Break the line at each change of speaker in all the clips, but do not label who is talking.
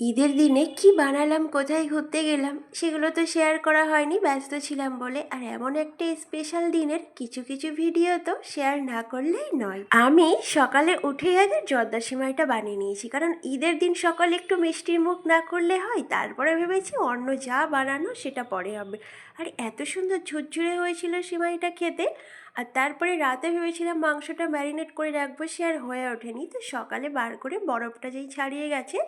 ঈদের দিনে কি বানালাম, কোথায় ঘুরতে গেলাম সেগুলো তো শেয়ার করা হয়নি, ব্যস্ত ছিলাম বলে। আর এমন একটা স্পেশাল দিনের কিছু কিছু ভিডিও তো শেয়ার না করলেই নয়। আমি সকালে উঠে আগে জর্দা সিমাইটা বানিয়ে নিয়েছি, কারণ ঈদের দিন সকালে একটু মিষ্টির মুখ না করলে হয়। তারপরে ভেবেছি অন্য যা বানানো সেটা পরে হবে। আর এত সুন্দর ঝুরঝুরে হয়েছিল সিমাইটা খেতে। আর তারপরে রাতে ভেবেছিলাম মাংসটা ম্যারিনেট করে রাখবো, সে আর হয়ে ওঠেনি। তো সকালে বার করে বরফটা যেই ছাড়িয়ে গেছে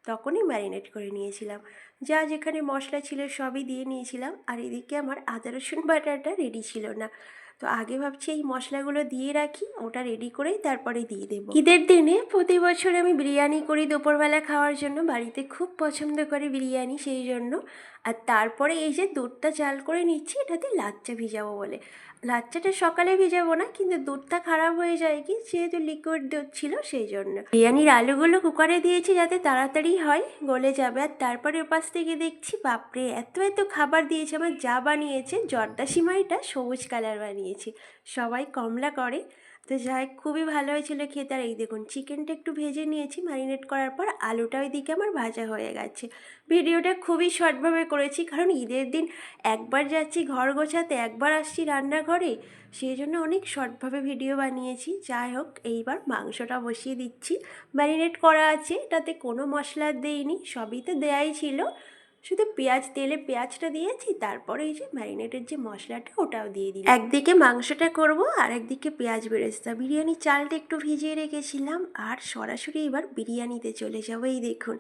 তখনই ম্যারিনেট করে নিয়েছিলাম। যা যেখানে মশলা ছিল সবই দিয়ে নিয়েছিলাম। আর এদিকে আমার আদা রসুন বাটাটা রেডি ছিল না, তো আগে ভাবছি এই মশলাগুলো দিয়ে রাখি, ওটা রেডি করেই তারপরে দিয়ে দেবো। ঈদের দিনে প্রতি বছর আমি বিরিয়ানি করি দুপুরবেলা খাওয়ার জন্য, বাড়িতে খুব পছন্দ করে বিরিয়ানি, সেই জন্য। আর তারপরে এই যে দুধটা চাল করে নিচ্ছি, এটাতে লাচ্চা ভিজাবো বলে। লাচ্চাটা সকালে ভিজাবো না, কিন্তু দুধটা খারাপ হয়ে যায় কি, যেহেতু লিকুইড দুধ ছিল সেই জন্য। বিরিয়ানির আলুগুলো কুকারে দিয়েছি যাতে তাড়াতাড়ি হয়, গলে যাবে। আর তারপরে ওপাশ থেকে দেখছি বাপরে এত এত খাবার দিয়েছে। আমার যা বানিয়েছে জর্দা সিমাইটা সবুজ কালার বানিয়েছি, সবাই কমলা করে। তো যাই খুবই ভালো হয়েছিল খেতে। আর এই দেখুন চিকেনটা একটু ভেজে নিয়েছি ম্যারিনেট করার পর, আলুটা ওইদিকে আমার ভাজা হয়ে গেছে। ভিডিওটা খুবই শর্টভাবে করেছি, কারণ ঈদের দিন একবার যাচ্ছি ঘর গোছাতে, একবার আসছি রান্নাঘরে, সেই জন্য অনেক শর্টভাবে ভিডিও বানিয়েছি। যাই হোক, এইবার মাংসটা বসিয়ে দিচ্ছি। ম্যারিনেট করা আছে, এটাতে কোনো মশলা দেইনি, সবই তো দেয়াই ছিল, শুধু তেলে পেঁয়াজটা দিয়েছি। তারপরে এই যে ম্যারিনেটের যে মশলাটা ওটাও দিয়ে দিই। একদিকে মাংসটা করব আর একদিকে পেঁয়াজ বেরেস্তা। বিরিয়ানির চালটা একটু ভিজিয়ে রেখেছিলাম, আর সরাসরি এবার বিরিয়ানিতে চলে যাবো। এই দেখুন,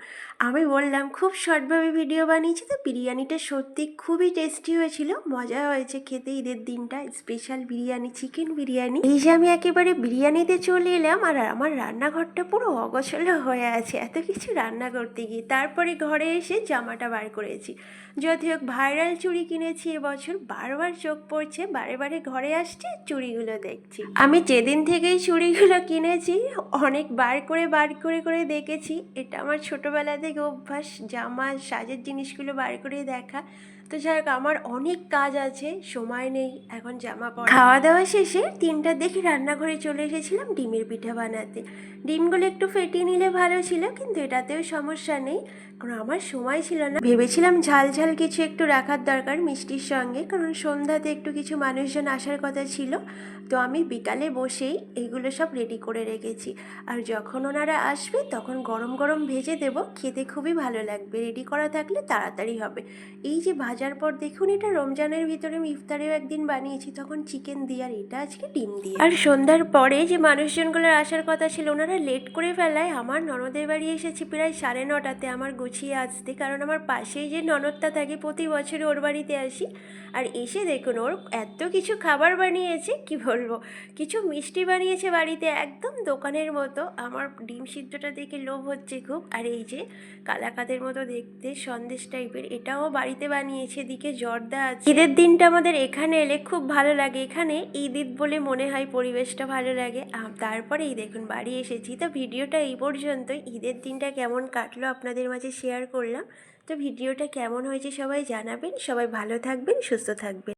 আমি বললাম খুব শর্টভাবে ভিডিও বানিয়েছি, তো বিরিয়ানিটা সত্যি খুবই টেস্টি হয়েছিল, মজা হয়েছে খেতে। ঈদের দিনটা স্পেশাল বিরিয়ানি, চিকেন বিরিয়ানি। এই যে আমি একেবারে বিরিয়ানিতে চলে এলাম, আর আমার রান্নাঘরটা পুরো অগোছালো হয়ে আছে এত কিছু রান্না করতে গিয়ে। তারপরে ঘরে এসে জামাটা বার করেছি। যদি হোক ভাইরাল চুড়ি কিনেছি এবছর, বারবার চোখ পড়ছে, বারে বারে ঘরে আসছে চুড়িগুলো দেখছি। আমি যেদিন থেকেই চুড়িগুলো কিনেছি অনেক বার করে করে দেখেছি। এটা আমার ছোটোবেলা থেকে অভ্যাস, জামা সাজের জিনিসগুলো বার করে দেখা। তো যাই হোক, আমার অনেক কাজ আছে, সময় নেই এখন জামা পরা। খাওয়া দাওয়া শেষে 3টার দিকে রান্নাঘরে চলে এসেছিলাম ডিমের পিঠা বানাতে। ডিমগুলো একটু ফেটিয়ে নিলে ভালো ছিল, কিন্তু এটাতেও সমস্যা নেই, কারণ আমার সময় ছিল না। ভেবেছিলাম ঝাল ঝাল কিছু একটু রাখার দরকার মিষ্টির সঙ্গে, কারণ সন্ধ্যাতে একটু কিছু মানুষজন আসার কথা ছিল। তো আমি বিকালে বসেই এগুলো সব রেডি করে রেখেছি, আর যখন ওনারা আসবে তখন গরম গরম ভেজে দেবো, খেতে খুবই ভালো লাগবে। রেডি করা থাকলে তাড়াতাড়ি হবে। এই যে ভাজার পর দেখুন, এটা রমজানের ভিতরে আমি ইফতারেও একদিন বানিয়েছি, তখন চিকেন দিয়ে, আর এটা আজকে ডিম দিয়ে। আর সন্ধ্যার পরে যে মানুষজনগুলোর আসার কথা ছিল ওনারা লেট করে ফেলায় আমার ননদের বাড়ি এসেছি প্রায় 9:30-তে আমার গুছিয়ে আসতে, কারণ আমার পাশেই যে ননদটা থাকে প্রতি বছরই ওর বাড়িতে আসি। আর এসে দেখুন ওর এত কিছু খাবার বানিয়েছে কি বলবো, কিছু মিষ্টি বানিয়েছে বাড়িতে একদম দোকানের মতো। আমার ডিম সিদ্ধটা দেখে লোভ হচ্ছে খুব। আর এই যে কালাকাদের মতো দেখতে সন্দেশ টাইপের, এটাও বাড়িতে বানিয়েছে। এদিকে জর্দা আছে। ঈদের দিনটা আমাদের এখানে এলে খুব ভালো লাগে, এখানে ঈদ ঈদ বলে মনে হয়, পরিবেশটা ভালো লাগে। তারপরে এই দেখুন বাড়ি এসেছি। তো ভিডিওটা এই পর্যন্তই। ঈদের দিনটা কেমন কাটলো আপনাদের মাঝে শেয়ার করলাম। তো ভিডিওটা কেমন হয়েছে সবাই জানাবেন। সবাই ভালো থাকবেন, সুস্থ থাকবেন।